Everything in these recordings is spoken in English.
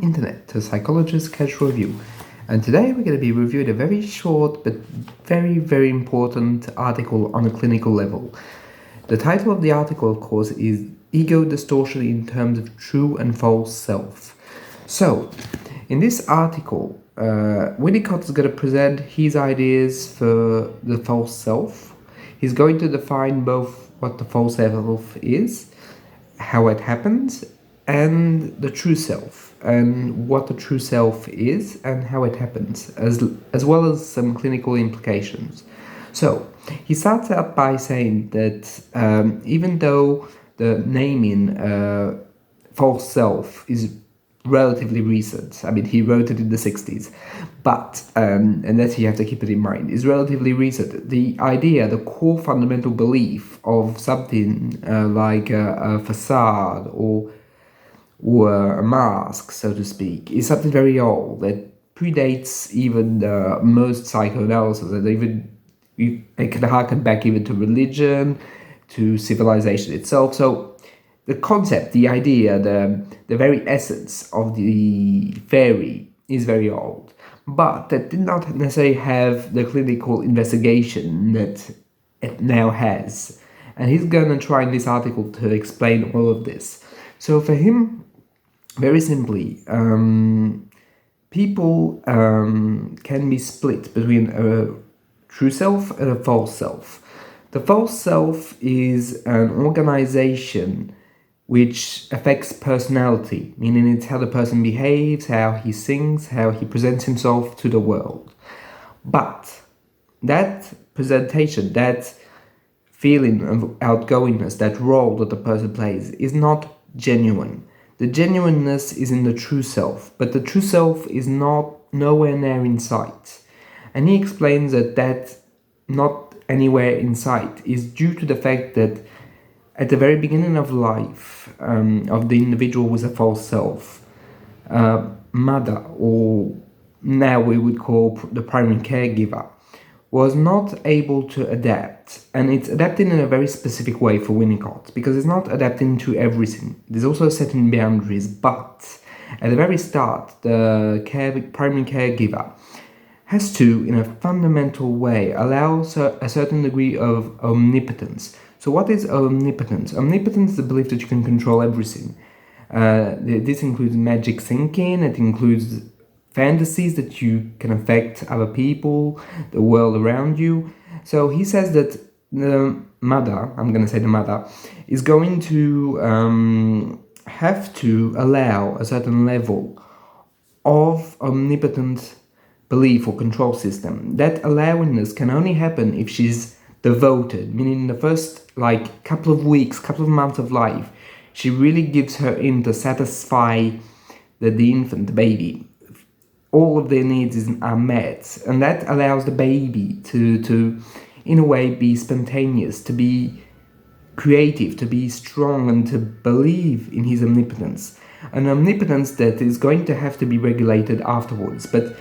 internet to Psychologist Casual Review, and today we're going to be reviewing a very short but very important article on a clinical level. The title of the article, of course, is Ego Distortion in Terms of True and False Self. So, in this article, Winnicott is going to present his ideas for the false self. He's going to define both what the false self is, how it happens, and the true self, and what the true self is and how it happens, as well as some clinical implications. So, he starts out by saying that even though the naming false self is relatively recent, I mean, he wrote it in the 60s, but, and that you have to keep it in mind, is relatively recent. The idea, the core fundamental belief of something like a facade or a mask, so to speak, is something very old that predates even most psychoanalysis, and even it can harken back even to religion, to civilization itself. So the concept, the idea, the very essence of the theory is very old, but that did not necessarily have the clinical investigation that it now has. And he's going to try in this article to explain all of this. So for him, very simply, people can be split between a true self and a false self. The false self is an organization which affects personality, meaning it's how the person behaves, how he thinks, how he presents himself to the world. But that presentation, that feeling of outgoingness, that role that the person plays is not genuine. The genuineness is in the true self, but the true self is nowhere near in sight. And he explains that not anywhere in sight is due to the fact that at the very beginning of life, of the individual with a false self, mother, or now we would call the primary caregiver, was not able to adapt. And it's adapting in a very specific way for Winnicott, because it's not adapting to everything. There's also setting boundaries, but at the very start, the primary caregiver has to, in a fundamental way, allow a certain degree of omnipotence. So what is omnipotence? Omnipotence is the belief that you can control everything. This includes magic thinking, it includes fantasies that you can affect other people, the world around you. So he says that the mother, I'm going to say the mother, is going to have to allow a certain level of omnipotent belief or control system. That allowingness can only happen if she's devoted, meaning the first couple of weeks, couple of months of life, she really gives her in to satisfy the infant, the baby. All of their needs are met, and that allows the baby to in a way be spontaneous, to be creative, to be strong, and to believe in his omnipotence. An omnipotence that is going to have to be regulated afterwards. But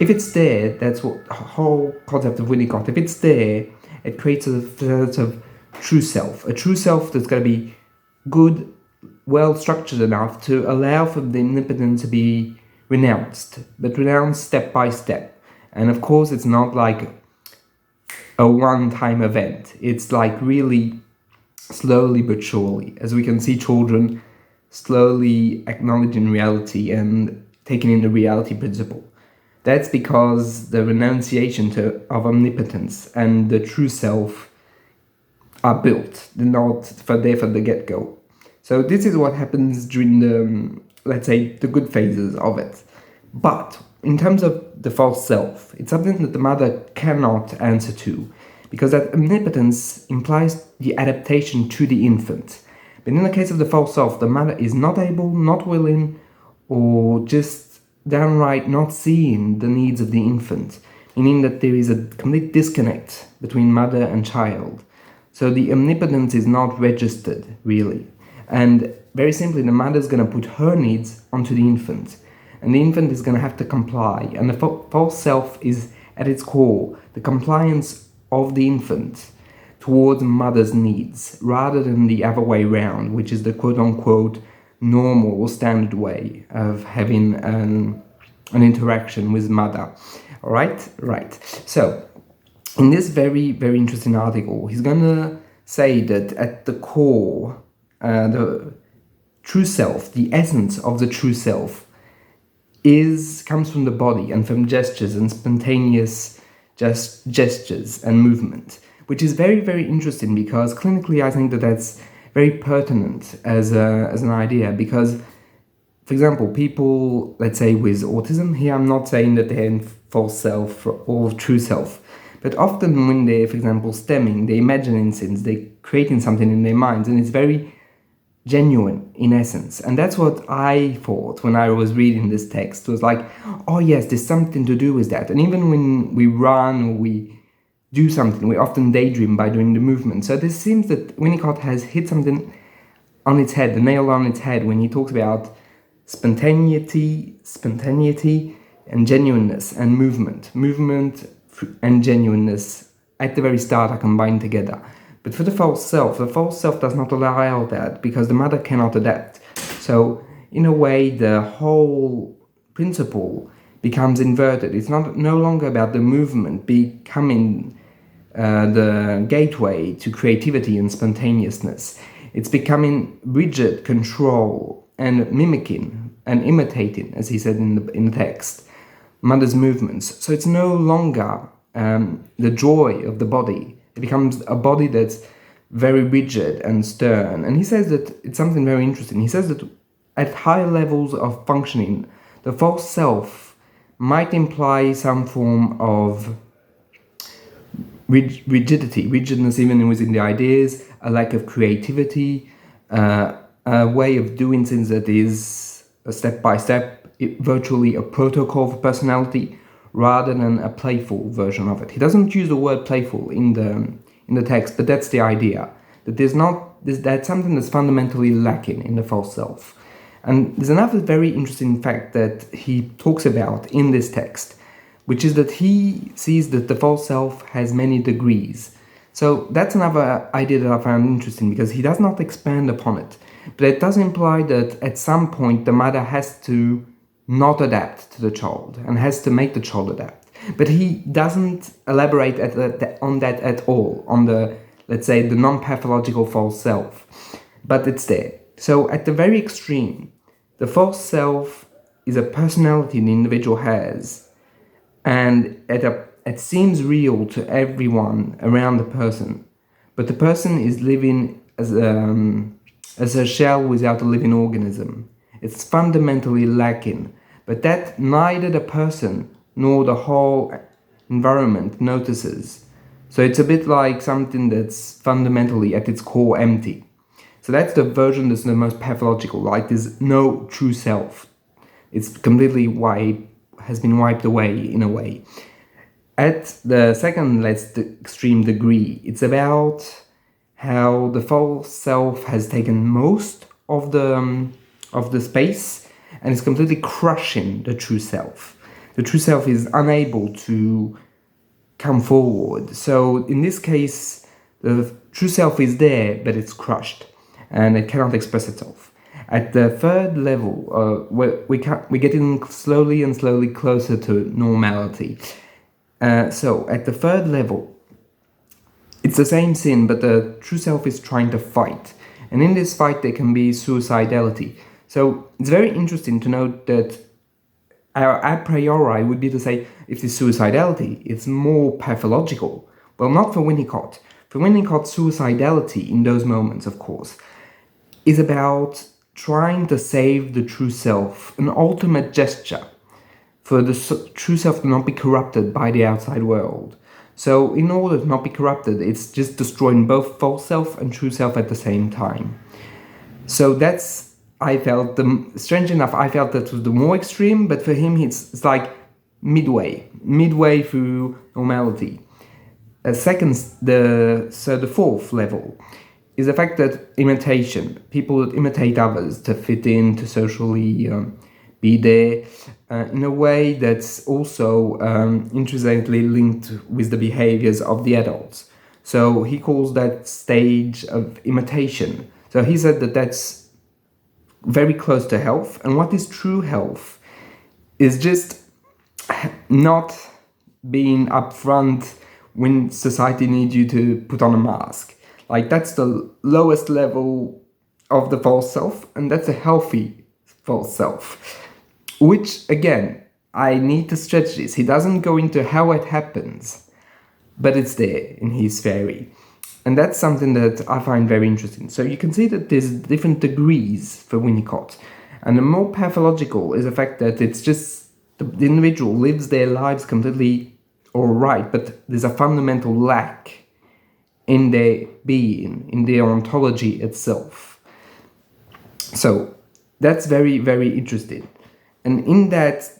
if it's there, that's what the whole concept of Winnicott, if it's there, it creates a sort of true self. A true self that's going to be good, well structured enough to allow for the omnipotence to be renounced, but renounced step by step. And of course, it's not like a one-time event. It's like really slowly but surely, as we can see children slowly acknowledging reality and taking in the reality principle. That's because the renunciation of omnipotence and the true self are built. They're not there from the get-go. So this is what happens during the, let's say, the good phases of it. But in terms of the false self, it's something that the mother cannot answer to, because that omnipotence implies the adaptation to the infant. But in the case of the false self, the mother is not able, not willing, or just downright not seeing the needs of the infant, meaning that there is a complete disconnect between mother and child. So the omnipotence is not registered, really. And very simply, the mother is going to put her needs onto the infant, and the infant is going to have to comply. And the false self is, at its core, the compliance of the infant towards mother's needs, rather than the other way around, which is the quote-unquote normal or standard way of having an interaction with mother. All right, right. So in this very, very interesting article, he's gonna say that at the core, the true self, the essence of the true self, comes from the body and from gestures and spontaneous gestures and movement, which is very, very interesting, because clinically I think that that's very pertinent as an idea. Because, for example, people, let's say with autism, here I'm not saying that they're in false self or true self, but often when they're, for example, stemming, they're imagining things, they're creating something in their minds, and it's very genuine in essence. And that's what I thought when I was reading this text. It was like, oh yes, there's something to do with that. And even when we run or we do something, we often daydream by doing the movement. So this seems that Winnicott has hit something on its head, the nail on its head, when he talks about spontaneity and genuineness and movement and genuineness at the very start are combined together. But for the false self does not allow that, because the mother cannot adapt. So in a way, the whole principle becomes inverted. It's no longer about the movement becoming the gateway to creativity and spontaneousness. It's becoming rigid control and mimicking and imitating, as he said in the text, mother's movements. So it's no longer the joy of the body. It becomes a body that's very rigid and stern. And he says that it's something very interesting. He says that at high levels of functioning, the false self might imply some form of rigidness even within the ideas, a lack of creativity, a way of doing things that is a step-by-step, virtually a protocol for personality, rather than a playful version of it. He doesn't use the word playful in the text, but that's the idea, that that's something that's fundamentally lacking in the false self. And there's another very interesting fact that he talks about in this text, which is that he sees that the false self has many degrees. So that's another idea that I found interesting, because he does not expand upon it, but it does imply that at some point the mother has to not adapt to the child and has to make the child adapt. But he doesn't elaborate on that at all, on the, let's say, the non-pathological false self. But it's there. So at the very extreme, the false self is a personality the individual has, and it seems real to everyone around the person. But the person is living as a shell without a living organism. It's fundamentally lacking, but that neither the person nor the whole environment notices. So it's a bit like something that's fundamentally at its core empty. So that's the version that's the most pathological, like there's no true self. It's completely has been wiped away in a way. At the second less extreme degree, it's about how the false self has taken most of the space and is completely crushing the true self. The true self is unable to come forward. So in this case, the true self is there, but it's crushed and it cannot express itself. At the third level, we're getting slowly and slowly closer to normality. So at the third level, it's the same sin, but the true self is trying to fight. And in this fight, there can be suicidality. So it's very interesting to note that our a priori would be to say, if it's suicidality, it's more pathological. Well, not for Winnicott. For Winnicott, suicidality in those moments, of course, is about trying to save the true self, an ultimate gesture for the true self to not be corrupted by the outside world. So in order to not be corrupted, it's just destroying both false self and true self at the same time. So that's, I felt, strange enough, I felt that was the more extreme, but for him it's like midway through normality. The fourth level is the fact that imitation, people that imitate others to fit in, to socially be there, in a way that's also intrinsically linked with the behaviors of the adults. So he calls that stage of imitation. So he said that that's very close to health. And what is true health is just not being upfront when society needs you to put on a mask. Like, that's the lowest level of the false self, and that's a healthy false self. Which, again, I need to stretch this. He doesn't go into how it happens, but it's there in his theory. And that's something that I find very interesting. So you can see that there's different degrees for Winnicott. And the more pathological is the fact that it's just the individual lives their lives completely all right, but there's a fundamental lack in their being, in their ontology itself. So that's very, very interesting. And in that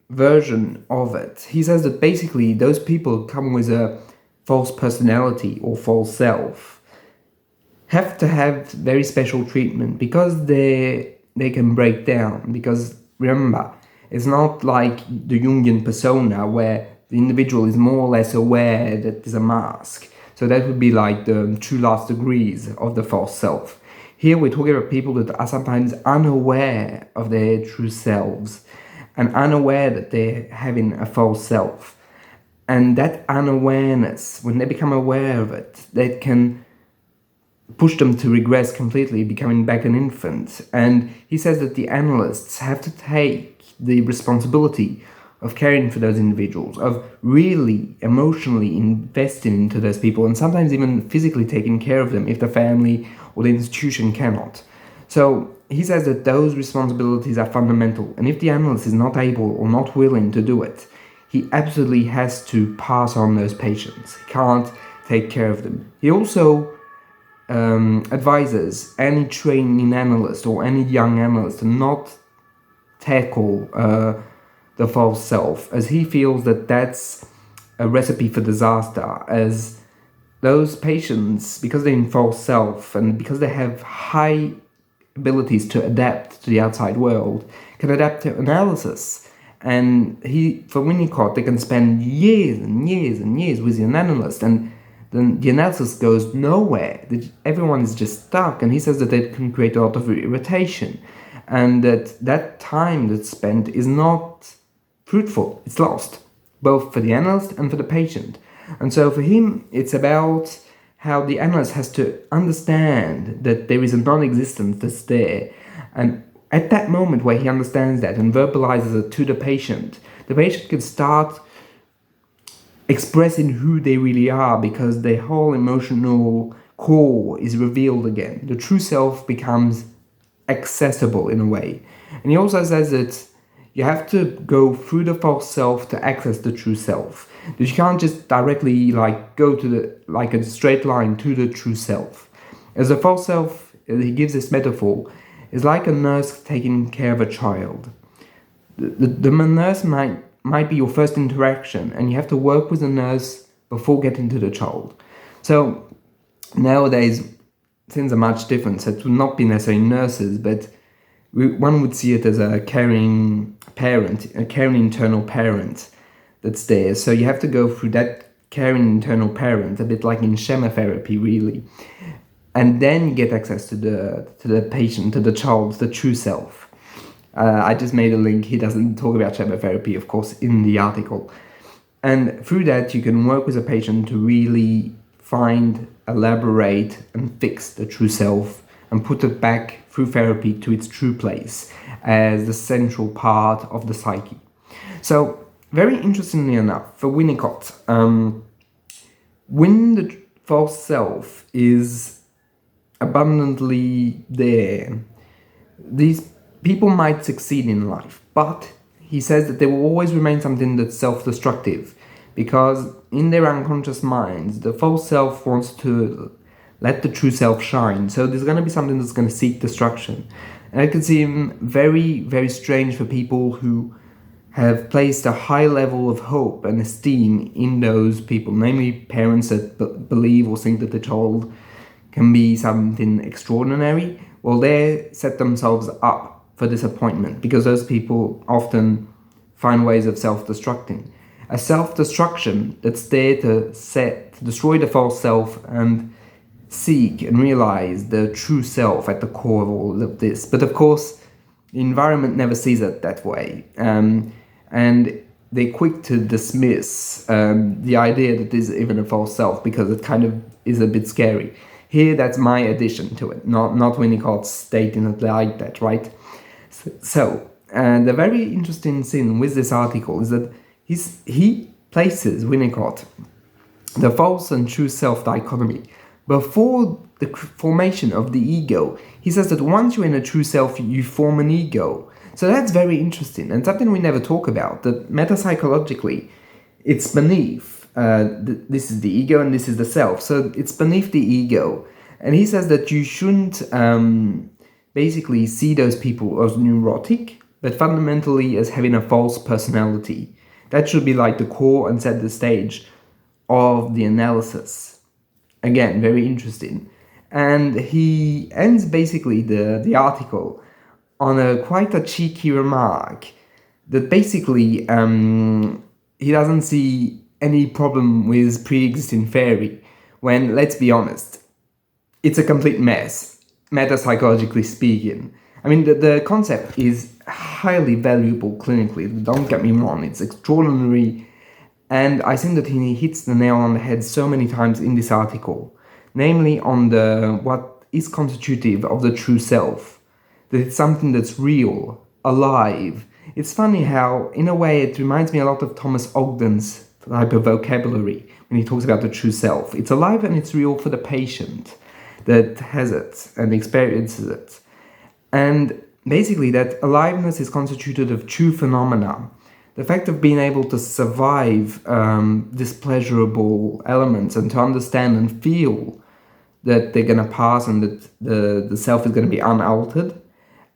version of it, he says that basically those people come with a false personality or false self have to have very special treatment because they can break down. Because remember, it's not like the Jungian persona where the individual is more or less aware that there's a mask. So that would be like the two last degrees of the false self. Here we're talking about people that are sometimes unaware of their true selves and unaware that they're having a false self. And that unawareness, when they become aware of it, that can push them to regress completely, becoming back an infant. And he says that the analysts have to take the responsibility of caring for those individuals, of really emotionally investing into those people, and sometimes even physically taking care of them if the family or the institution cannot. So he says that those responsibilities are fundamental, and if the analyst is not able or not willing to do it, he absolutely has to pass on those patients. He can't take care of them. He also advises any training analyst or any young analyst to not tackle the false self, as he feels that that's a recipe for disaster, as those patients, because they're in false self and because they have high abilities to adapt to the outside world, can adapt to analysis. And for Winnicott, they can spend years and years and years with an analyst, and then the analysis goes nowhere. Everyone is just stuck, and he says that it can create a lot of irritation, and that time that's spent is not fruitful. It's lost, both for the analyst and for the patient. And so for him, it's about how the analyst has to understand that there is a non-existence that's there. And at that moment where he understands that and verbalizes it to the patient can start expressing who they really are, because their whole emotional core is revealed again. The true self becomes accessible in a way. And he also says that you have to go through the false self to access the true self. That you can't just directly go to like a straight line to the true self. As a false self, he gives this metaphor, is like a nurse taking care of a child. The nurse might be your first interaction, and you have to work with the nurse before getting to the child. So nowadays, things are much different. So it would not be necessarily nurses, but one would see it as a caring parent, a caring internal parent that's there. So you have to go through that caring internal parent, a bit like in chemotherapy, really. And then you get access to the patient, to the child, the true self. I just made a link. He doesn't talk about chemotherapy, of course, in the article. And through that, you can work with a patient to really find, elaborate, and fix the true self, and put it back through therapy to its true place as the central part of the psyche. So, very interestingly enough, for Winnicott, when the false self is abundantly there, these people might succeed in life, but he says that there will always remain something that's self-destructive, because in their unconscious minds, the false self wants to let the true self shine. So there's going to be something that's going to seek destruction. And it can seem very, very strange for people who have placed a high level of hope and esteem in those people, namely parents that believe or think that the child can be something extraordinary. Well, they set themselves up for disappointment, because those people often find ways of self-destructing. A self-destruction that's there to destroy the false self and seek and realize the true self at the core of all of this. But of course, the environment never sees it that way. And they're quick to dismiss the idea that there's even a false self because it kind of is a bit scary. Here, that's my addition to it, not Winnicott's stating it like that, right? So the very interesting thing with this article is that he places, Winnicott, the false and true self dichotomy before the formation of the ego. He says that once you're in a true self, you form an ego. So that's very interesting and something we never talk about, that metapsychologically, it's beneath. This is the ego and this is the self. So it's beneath the ego. And he says that you shouldn't basically see those people as neurotic, but fundamentally as having a false personality. That should be like the core and set the stage of the analysis. Again, very interesting. And he ends basically the article on quite a cheeky remark that basically he doesn't see any problem with pre-existing theory, when, let's be honest, it's a complete mess, metapsychologically speaking. I mean, the concept is highly valuable clinically, don't get me wrong, it's extraordinary, and I think that he hits the nail on the head so many times in this article, namely on what is constitutive of the true self, that it's something that's real, alive. It's funny how, in a way, it reminds me a lot of Thomas Ogden's type of vocabulary when he talks about the true self. It's alive and it's real for the patient that has it and experiences it. And basically that aliveness is constituted of true phenomena. The fact of being able to survive displeasurable elements and to understand and feel that they're going to pass and that the self is going to be unaltered.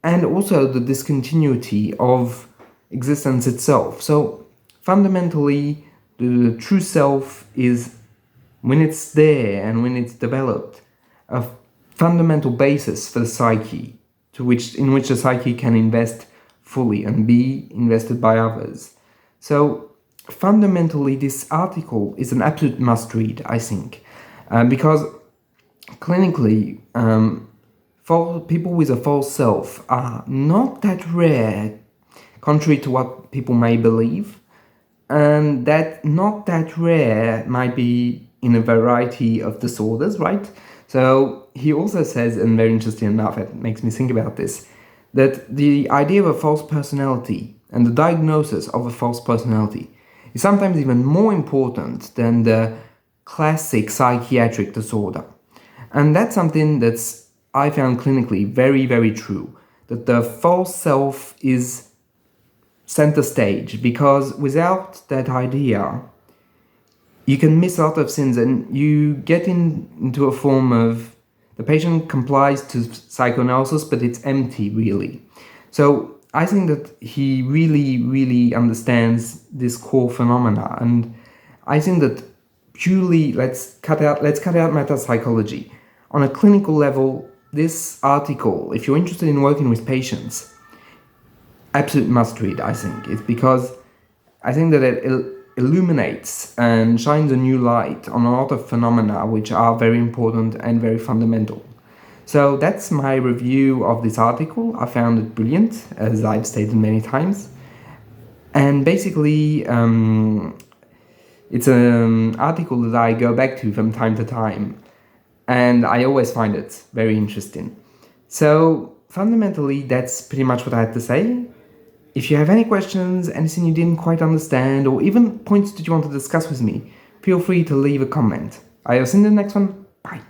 And also the discontinuity of existence itself. So fundamentally, the true self is, when it's there and when it's developed, a fundamental basis for the psyche, in which the psyche can invest fully and be invested by others. So fundamentally, this article is an absolute must-read, I think, because clinically, people with a false self are not that rare, contrary to what people may believe. And that not that rare might be in a variety of disorders, right? So he also says, and very interesting enough, it makes me think about this, that the idea of a false personality and the diagnosis of a false personality is sometimes even more important than the classic psychiatric disorder. And that's something that's, I found clinically very, very true, that the false self is center stage, because without that idea, you can miss a lot of things and you get into a form of the patient complies to psychoanalysis, but it's empty, really. So I think that he really, really understands this core phenomena, and I think that purely let's cut out metapsychology. On a clinical level, this article, if you're interested in working with patients, absolute must read, I think. It's because I think that it illuminates and shines a new light on a lot of phenomena which are very important and very fundamental. So that's my review of this article. I found it brilliant, as I've stated many times. And basically, it's an article that I go back to from time to time, and I always find it very interesting. So fundamentally, that's pretty much what I had to say. If you have any questions, anything you didn't quite understand, or even points that you want to discuss with me, feel free to leave a comment. I'll see you in the next one. Bye.